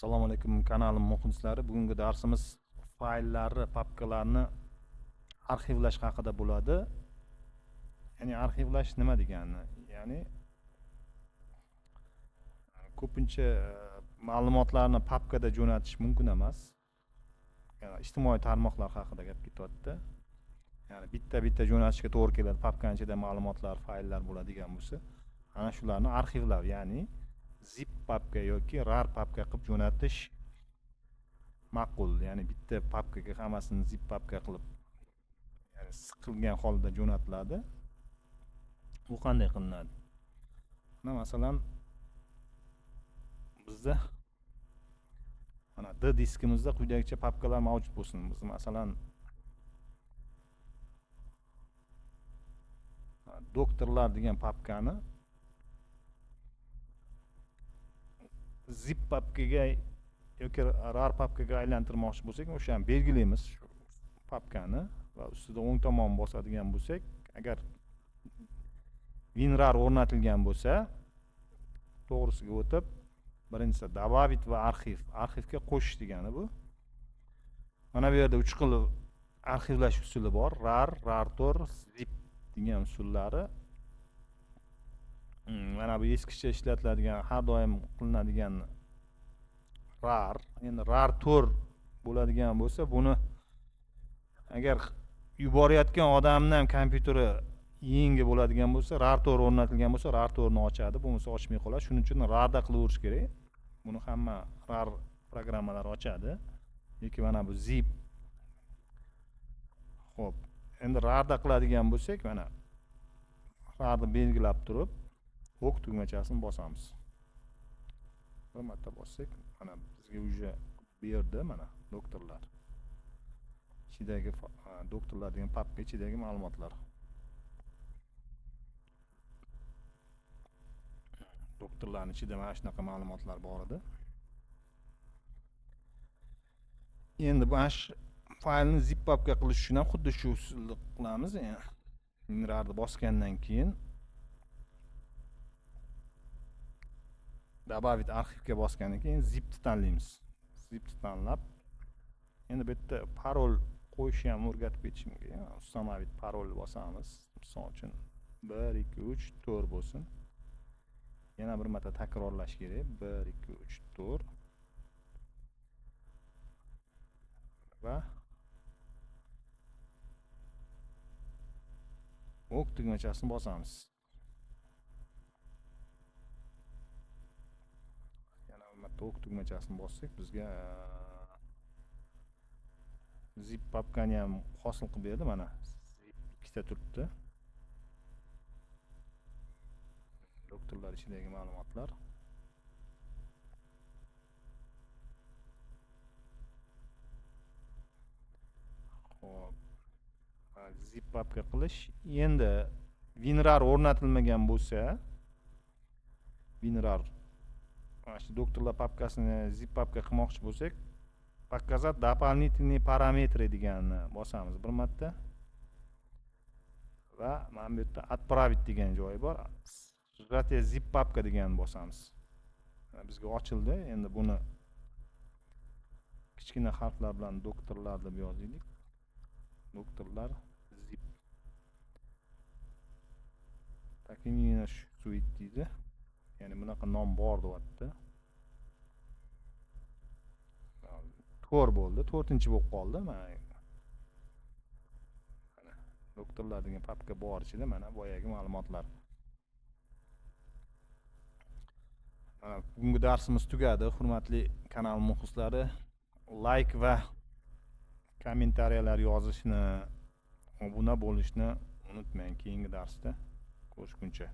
Assalomu alaykum kanalim muxlislari. Bugungi darsimiz fayllarni, papkalarni arxivlash haqida bo'ladi. Ya'ni arxivlash nima degani? Ya'ni ko'pincha ma'lumotlarni papkada jo'natish mumkin emas. Ya'ni ijtimoiy tarmoqlar haqida gap ketyapti. Ya'ni bitta jo'natishga to'g'ri keladi. Papkaning ichida ma'lumotlar, fayllar bo'ladigan bo'lsa, ana shularni arxivlab, ya'ni zip papka yoki rar papka qilib jo'natish ma'qul. Ya'ni bitta papkaga hammasini zip papka qilib, ya'ni siqilgan holda jo'natiladi. Bu qanday qilinadi? Mana masalan bizda mana D diskimizda quyidagicha papkalar mavjud bo'lsin. Biz masalan doktorlar degan papkani zip papkaga yoki rar papkaga aylantirmoqchi bo'lsak, o'shani belgilaymiz shu papkani va ustida o'ng tomon bosadigan bo'lsak, agar WinRAR o'rnatilgan bo'lsa, to'g'risiga o'tib, birinchisi добавить va arxivga qo'shish degani bu. Mana bu yerda 3 xil arxivlash usuli bor: rar, rartor, zip degan usullari. Mana bu eskicha ishlatiladigan, har doim qilinadigan rar. Endi rartor bo'ladigan bo'lsa, buni agar yuborayotgan odamning ham kompyuteri yangi bo'ladigan bo'lsa, rartor o'rnatilgan bo'lsa, rartorni ochadi, bo'lmasa ochmay qoladi. Shuning uchun rarda qilaverish kerak. Buni hamma rar programmalar ochadi. Yoki mana bu zip. Xo'p, endi rarda qiladigan bo'lsak, mana rarni belgilab turib, ok tugmachasini bosamiz. Bir marta bossak, mana bizga уже berdi mana doktorlar. Ichidagi doktorlar degan papka ichidagi ma'lumotlar. Doktorlarning ichida mana shunaqa ma'lumotlar bor edi. Endi bu faylni zip papka qilish uchun ham xuddi shu usulni qilamiz. WinRARni bosgandan keyin добавить arxivga bosgandan keyin zipni tanlaymiz. Zipni tanlab, endi bu yerda parol qo'yishni ham o'rgatib ketishim kerak. Ustomovit parol bosamiz. Misol uchun 1 2 3 4 bo'lsin. Yana bir marta takrorlash kerak. 1 2 3 4 va ok tugmachasini bosamiz. Yana bir marta ok tugmachasini bossak, bizga zip papkani ham hosil qilib berdi. Mana zip ikkita turibdi. Doktorlar ichidagi ma'lumotlar. Xo'p, zip papka qilish. Endi WinRAR o'rnatilmagan bo'lsa, WinRAR mana shu doktorlar papkasini zip papka qilmoqchi bo'lsak, показать дополнительные параметры deganni bosamiz bir marta. Va mana bu yerda отправить degan joyi bor. Shuratga zip papka deganni bosamiz. Bizga ochildi. Endi buni kichkina harflar bilan doktorlar deb yozaylik. Doktorlar zip. Takinina suite deydi. Ya'ni bunaqa nom bor deyapti. 4 bo'ldi, 4-chi bo'lib qoldi. Mana doktorlar degan papka bor ichida, mana boyagi ma'lumotlar. Bugungi darsimiz tugadi. Hurmatli kanal muxlislari, like va kommentariyalar yozishni, obuna bo'lishni unutmang. Keyingi darsda ko'rishguncha.